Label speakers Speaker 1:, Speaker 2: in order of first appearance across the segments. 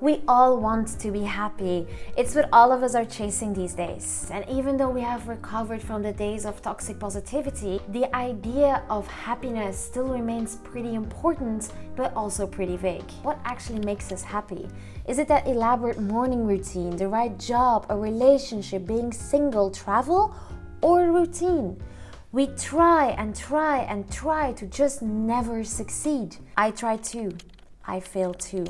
Speaker 1: We all want to be happy. It's what all of us are chasing these days. And even though we have recovered from the days of toxic positivity, the idea of happiness still remains pretty important, but also pretty vague. What actually makes us happy? Is it that elaborate morning routine, the right job, a relationship, being single, travel, or routine? We try and try and try to just never succeed. I tried too. I failed too.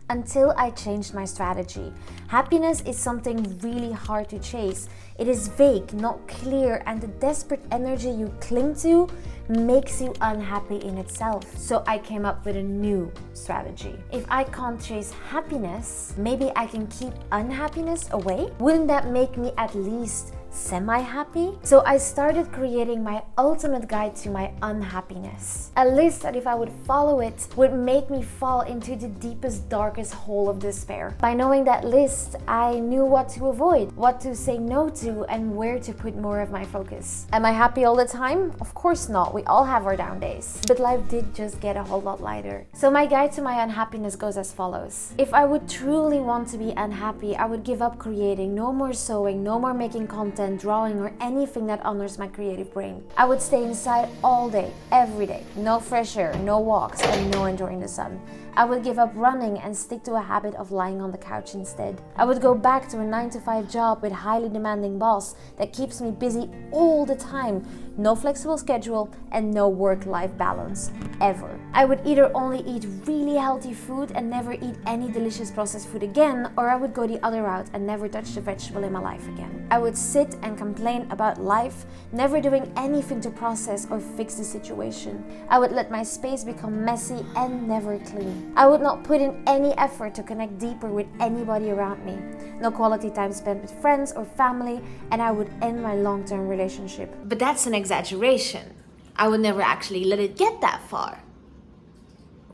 Speaker 1: Until I changed my strategy. Happiness is something really hard to chase. It is vague, not clear, and the desperate energy you cling to makes you unhappy in itself. So I came up with a new strategy. If I can't chase happiness, maybe I can keep unhappiness away? Wouldn't that make me at least semi-happy? So I started creating my ultimate guide to my unhappiness. A list that if I would follow it would make me fall into the deepest, darkest hole of despair. By knowing that list, I knew what to avoid, what to say no to, and where to put more of my focus. Am I happy all the time? Of course not. We all have our down days. But life did just get a whole lot lighter. So my guide to my unhappiness goes as follows. If I would truly want to be unhappy, I would give up creating, no more sewing, no more making content, drawing, or anything that honors my creative brain. I would stay inside all day, every day. No fresh air, no walks, and no enjoying the sun. I would give up running and stick to a habit of lying on the couch instead. I would go back to a 9-to-5 job with a highly demanding boss that keeps me busy all the time. No flexible schedule and no work-life balance, ever. I would either only eat really healthy food and never eat any delicious processed food again, or I would go the other route and never touch the vegetable in my life again. I would sit and complain about life, never doing anything to process or fix the situation. I would let my space become messy and never clean. I would not put in any effort to connect deeper with anybody around me. No quality time spent with friends or family, and I would end my long-term relationship. But that's an exaggeration. I would never actually let it get that far.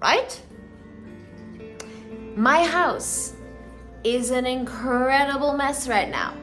Speaker 1: Right? My house is an incredible mess right now,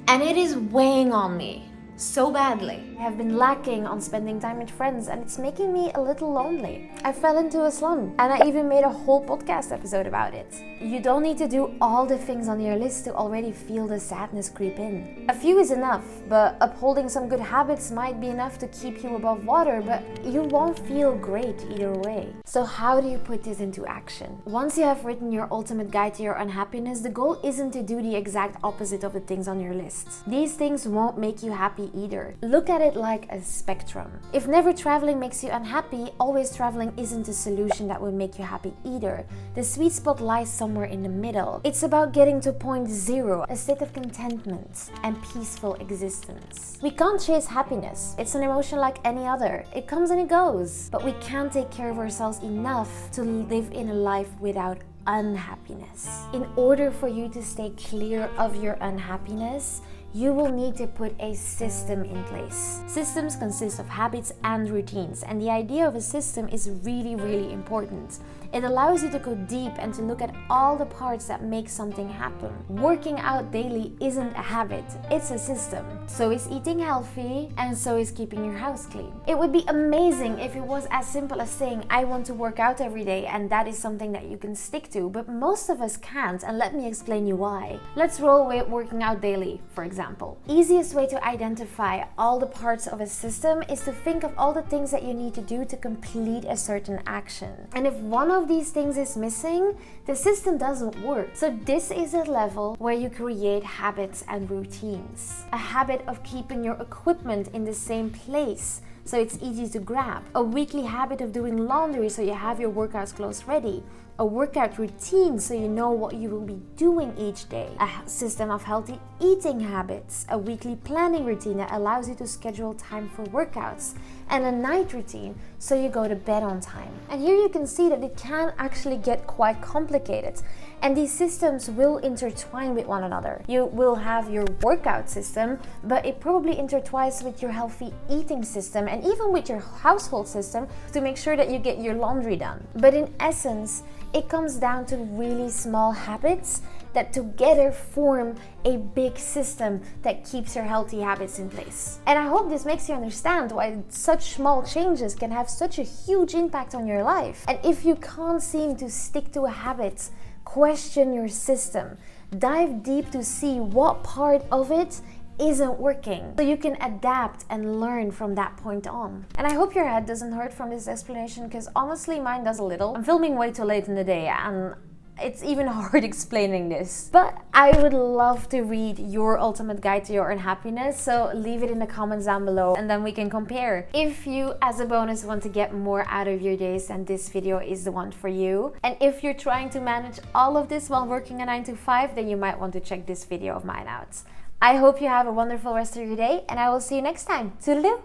Speaker 1: and it is weighing on me so badly. I have been lacking on spending time with friends, and it's making me a little lonely. I fell into a slump, and I even made a whole podcast episode about it. You don't need to do all the things on your list to already feel the sadness creep in. A few is enough, but upholding some good habits might be enough to keep you above water, but you won't feel great either way. So how do you put this into action? Once you have written your ultimate guide to your unhappiness, the goal isn't to do the exact opposite of the things on your list. These things won't make you happy either. Look at it like a spectrum. If never traveling makes you unhappy, always traveling isn't a solution that would make you happy either. The sweet spot lies somewhere in the middle. It's about getting to point zero, a state of contentment and peaceful existence. We can't chase happiness. It's an emotion like any other. It comes and it goes. But we can't take care of ourselves enough to live in a life without unhappiness. In order for you to stay clear of your unhappiness, you will need to put a system in place. Systems consist of habits and routines, and the idea of a system is really, really important. It allows you to go deep and to look at all the parts that make something happen. Working out daily isn't a habit, it's a system. So is eating healthy, and so is keeping your house clean. It would be amazing if it was as simple as saying, I want to work out every day, and that is something that you can stick to, but most of us can't, and let me explain you why. Let's roll with working out daily, for example. Easiest way to identify all the parts of a system is to think of all the things that you need to do to complete a certain action. And if one of these things is missing, the system doesn't work. So this is a level where you create habits and routines. A habit of keeping your equipment in the same place so it's easy to grab. A weekly habit of doing laundry so you have your workout clothes ready. A workout routine so you know what you will be doing each day. A system of healthy eating habits. A weekly planning routine that allows you to schedule time for workouts. And a night routine so you go to bed on time. And here you can see that it can actually get quite complicated. And these systems will intertwine with one another. You will have your workout system, but it probably intertwines with your healthy eating system and even with your household system to make sure that you get your laundry done. But in essence, it comes down to really small habits that together form a big system that keeps your healthy habits in place. And I hope this makes you understand why such small changes can have such a huge impact on your life. And if you can't seem to stick to a habit, question your system. Dive deep to see what part of it isn't working, so you can adapt and learn from that point on. And I hope your head doesn't hurt from this explanation, because honestly mine does a little. I'm filming way too late in the day and it's even hard explaining this. But I would love to read your ultimate guide to your unhappiness, so leave it in the comments down below and then we can compare. If you, as a bonus, want to get more out of your days, then this video is the one for you. And if you're trying to manage all of this while working a 9 to 5, then you might want to check this video of mine out. I hope you have a wonderful rest of your day and I will see you next time. Toodaloo!